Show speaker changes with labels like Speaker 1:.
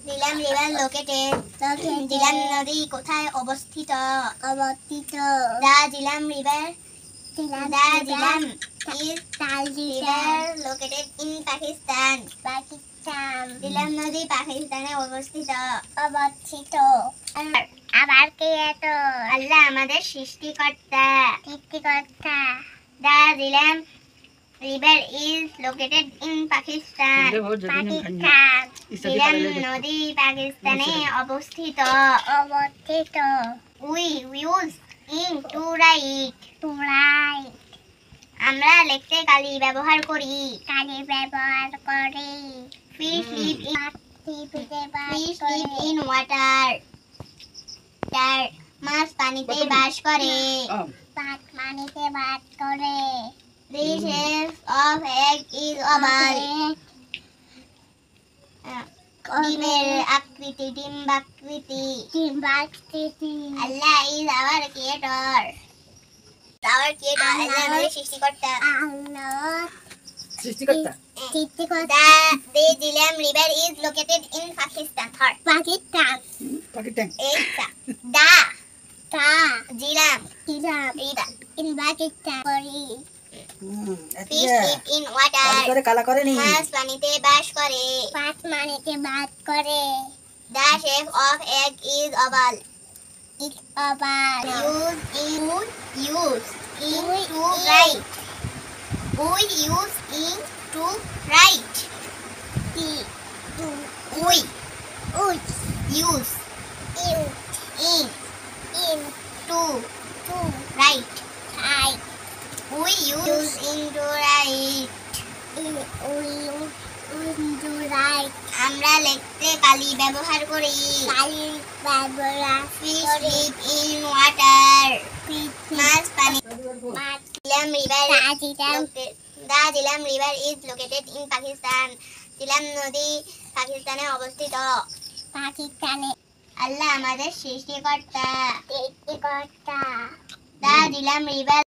Speaker 1: দিলাম river located দিলাম নদী কোথায় অবস্থিত দা দিলাম river is located in Pakistan দিলাম নদী পাকিস্তানে অবস্থিত আবার কে এতো আল্লাহ আমাদের সৃষ্টিকর্তা দা দিলাম river is located in Pakistan দিলাম নদী পাকিস্তানে অবস্থিত we use ink to write আমরা লিখতে কালি ব্যবহার করি fish live in water তার মাছ পানিতে বাস করে the shape of egg is oval ডিমের আকৃতি ডিম্বাকৃতি আল্লাহ is our creator আল্লাহ আমাদের সৃষ্টিকর্তা the Jhelum river is located in Pakistan the Jhelum river in Pakistan fish live in water মাছ পানিতে বাস করে the shape of egg is oval use ink to write we use ink to write we use ink to write we use ink to write আমরা লিখতে কালি ব্যবহার করি fish live in water মাছ পানি the Jhelum river is located in Pakistan Jhelum নদী পাকিস্তানে অবস্থিত আল্লাহ আমাদের সৃষ্টিকর্তা the Jhelum river